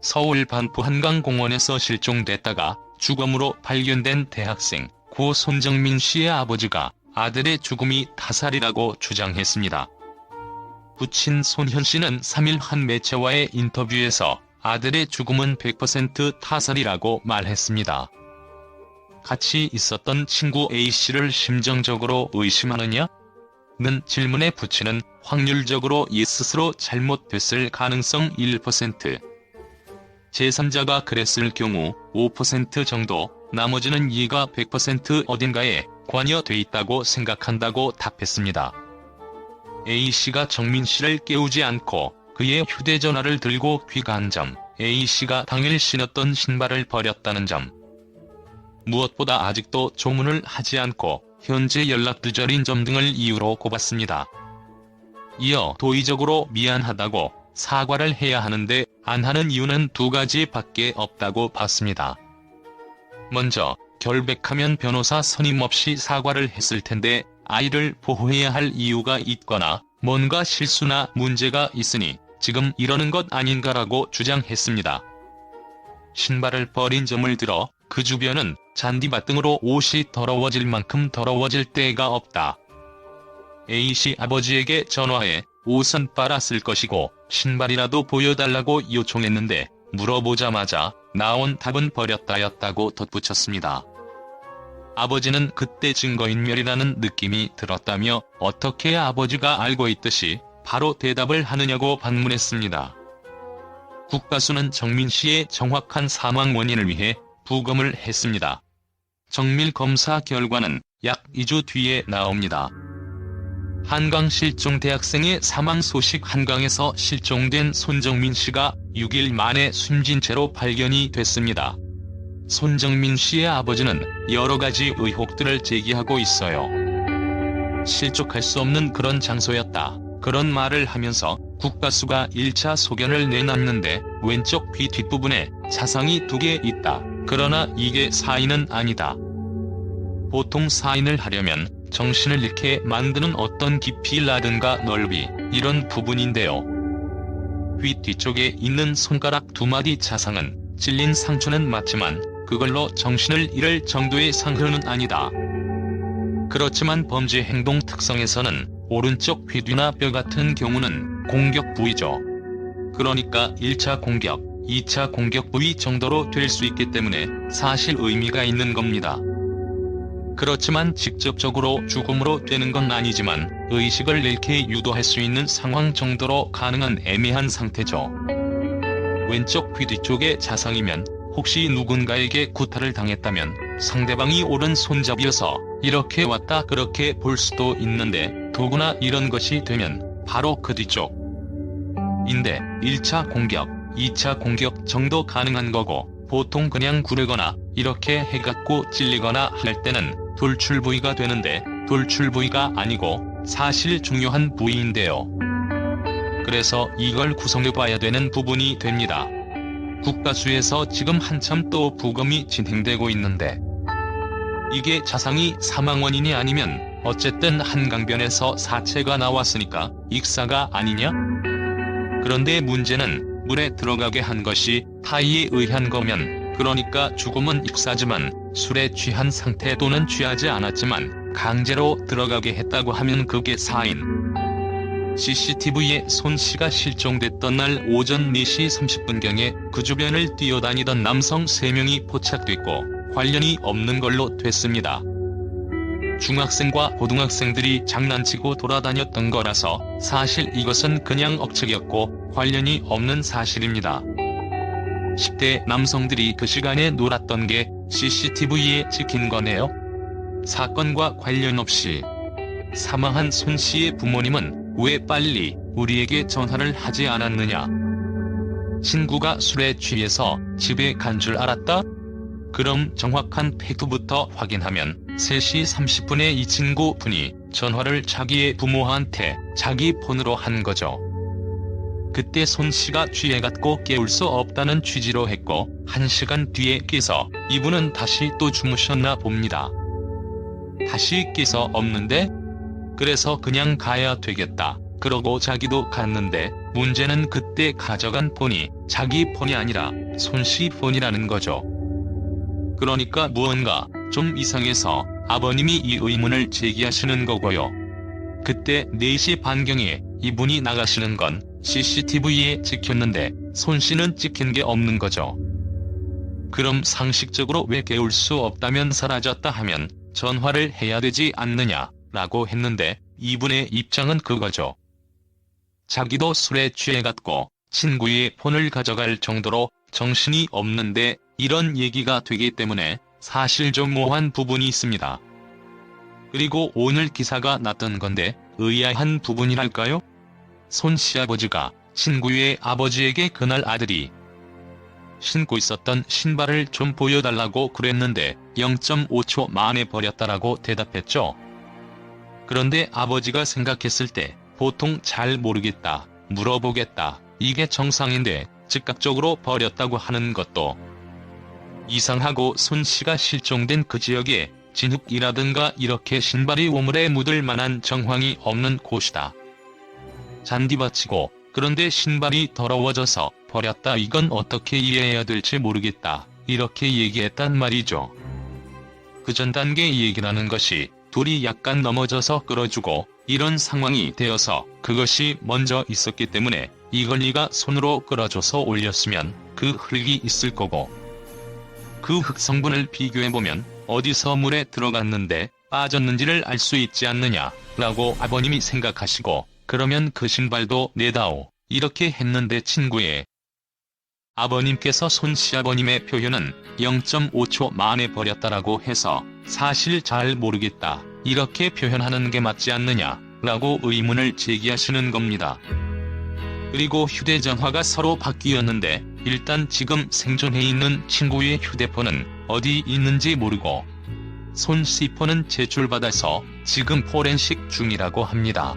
서울 반포 한강공원에서 실종됐다가 주검으로 발견된 대학생 고 손정민 씨의 아버지가 아들의 죽음이 타살이라고 주장했습니다. 부친 손현 씨는 3일 한 매체와의 인터뷰에서 아들의 죽음은 100% 타살이라고 말했습니다. 같이 있었던 친구 A씨를 심정적으로 의심하느냐? 는 질문에 부친은 확률적으로 얘 스스로 잘못됐을 가능성 1%, 제3자가 그랬을 경우 5% 정도, 나머지는 얘가 100% 어딘가에 관여돼 있다고 생각한다고 답했습니다. A씨가 정민 씨를 깨우지 않고 그의 휴대전화를 들고 귀가한 점, A씨가 당일 신었던 신발을 버렸다는 점, 무엇보다 아직도 조문을 하지 않고 현재 연락두절인 점 등을 이유로 꼽았습니다. 이어 도의적으로 미안하다고 사과를 해야 하는데 안 하는 이유는 두 가지밖에 없다고 봤습니다. 먼저 결백하면 변호사 선임 없이 사과를 했을 텐데 아이를 보호해야 할 이유가 있거나 뭔가 실수나 문제가 있으니 지금 이러는 것 아닌가라고 주장했습니다. 신발을 버린 점을 들어 그 주변은 잔디밭 등으로 옷이 더러워질 만큼 더러워질 때가 없다. A씨 아버지에게 전화해 옷은 빨았을 것이고 신발이라도 보여달라고 요청했는데 물어보자마자 나온 답은 버렸다였다고 덧붙였습니다. 아버지는 그때 증거인멸이라는 느낌이 들었다며 어떻게 아버지가 알고 있듯이 바로 대답을 하느냐고 반문했습니다. 국가수는 정민 씨의 정확한 사망 원인을 위해 부검을 했습니다. 정밀 검사 결과는 약 2주 뒤에 나옵니다. 한강 실종 대학생의 사망 소식. 한강에서 실종된 손정민 씨가 6일 만에 숨진 채로 발견이 됐습니다. 손정민 씨의 아버지는 여러 가지 의혹들을 제기하고 있어요. 실족할 수 없는 그런 장소였다. 그런 말을 하면서 국가수가 1차 소견을 내놨는데 왼쪽 귀 뒷부분에 자상이 2개 있다. 그러나 이게 사인은 아니다. 보통 사인을 하려면 정신을 잃게 만드는 어떤 깊이라든가 넓이, 이런 부분인데요. 귀 뒤쪽에 있는 손가락 2마디 자상은 찔린 상처는 맞지만 그걸로 정신을 잃을 정도의 상처는 아니다. 그렇지만 범죄 행동 특성에서는 오른쪽 귀 뒤나 뼈 같은 경우는 공격 부위죠. 그러니까 1차 공격, 2차 공격 부위 정도로 될 수 있기 때문에 사실 의미가 있는 겁니다. 그렇지만 직접적으로 죽음으로 되는 건 아니지만 의식을 잃게 유도할 수 있는 상황 정도로 가능한 애매한 상태죠. 왼쪽 귀 뒤쪽에 자상이면 혹시 누군가에게 구타를 당했다면 상대방이 오른손잡이여서 이렇게 왔다 그렇게 볼 수도 있는데 더구나 이런 것이 되면 바로 그 뒤쪽인데 1차 공격, 2차 공격 정도 가능한 거고 보통 그냥 구르거나 이렇게 해갖고 찔리거나 할 때는 돌출 부위가 되는데 돌출 부위가 아니고 사실 중요한 부위인데요. 그래서 이걸 구성해봐야 되는 부분이 됩니다. 국가수에서 지금 한참 또 부검이 진행되고 있는데 이게 자상이 사망 원인이 아니면 어쨌든 한강변에서 사체가 나왔으니까 익사가 아니냐? 그런데 문제는 물에 들어가게 한 것이 타의에 의한 거면 그러니까 죽음은 익사지만 술에 취한 상태 또는 취하지 않았지만 강제로 들어가게 했다고 하면 그게 사인. CCTV에 손 씨가 실종됐던 날 오전 4시 30분경에 그 주변을 뛰어다니던 남성 3명이 포착됐고 관련이 없는 걸로 됐습니다. 중학생과 고등학생들이 장난치고 돌아다녔던 거라서 사실 이것은 그냥 억측이었고 관련이 없는 사실입니다. 10대 남성들이 그 시간에 놀았던 게 CCTV에 찍힌 거네요. 사건과 관련 없이 사망한 손 씨의 부모님은 왜 빨리 우리에게 전화를 하지 않았느냐? 친구가 술에 취해서 집에 간 줄 알았다? 그럼 정확한 팩트부터 확인하면 3시 30분에 이 친구분이 전화를 자기의 부모한테 자기 폰으로 한 거죠. 그때 손 씨가 취해갖고 깨울 수 없다는 취지로 했고 1시간 뒤에 깨서 이분은 다시 또 주무셨나 봅니다. 다시 깨서 없는데? 그래서 그냥 가야 되겠다. 그러고 자기도 갔는데 문제는 그때 가져간 폰이 자기 폰이 아니라 손씨 폰이라는 거죠. 그러니까 무언가 좀 이상해서 아버님이 이 의문을 제기하시는 거고요. 그때 4시 반경에 이분이 나가시는 건 CCTV에 찍혔는데 손씨는 찍힌 게 없는 거죠. 그럼 상식적으로 왜 깨울 수 없다면 사라졌다 하면 전화를 해야 되지 않느냐 라고 했는데 이분의 입장은 그거죠. 자기도 술에 취해갔고 친구의 폰을 가져갈 정도로 정신이 없는데 이런 얘기가 되기 때문에 사실 좀 모호한 부분이 있습니다. 그리고 오늘 기사가 났던 건데 의아한 부분이랄까요? 손씨 아버지가 친구의 아버지에게 그날 아들이 신고 있었던 신발을 좀 보여달라고 그랬는데 0.5초 만에 버렸다라고 대답했죠. 그런데 아버지가 생각했을 때 보통 잘 모르겠다, 물어보겠다, 이게 정상인데 즉각적으로 버렸다고 하는 것도 이상하고 손씨가 실종된 그 지역에 진흙이라든가 이렇게 신발이 오물에 묻을 만한 정황이 없는 곳이다. 잔디밭이고 그런데 신발이 더러워져서 버렸다, 이건 어떻게 이해해야 될지 모르겠다, 이렇게 얘기했단 말이죠. 그 전 단계 얘기라는 것이 둘이 약간 넘어져서 끌어주고 이런 상황이 되어서 그것이 먼저 있었기 때문에 이걸리가 손으로 끌어줘서 올렸으면 그 흙이 있을 거고 그 흙 성분을 비교해보면 어디서 물에 들어갔는데 빠졌는지를 알 수 있지 않느냐 라고 아버님이 생각하시고 그러면 그 신발도 내다오 이렇게 했는데 친구의 아버님께서 손씨 아버님의 표현은 0.5초 만에 버렸다라고 해서 사실 잘 모르겠다 이렇게 표현하는 게 맞지 않느냐 라고 의문을 제기하시는 겁니다. 그리고 휴대전화가 서로 바뀌었는데 일단 지금 생존해 있는 친구의 휴대폰은 어디 있는지 모르고 손씨 폰은 제출받아서 지금 포렌식 중이라고 합니다.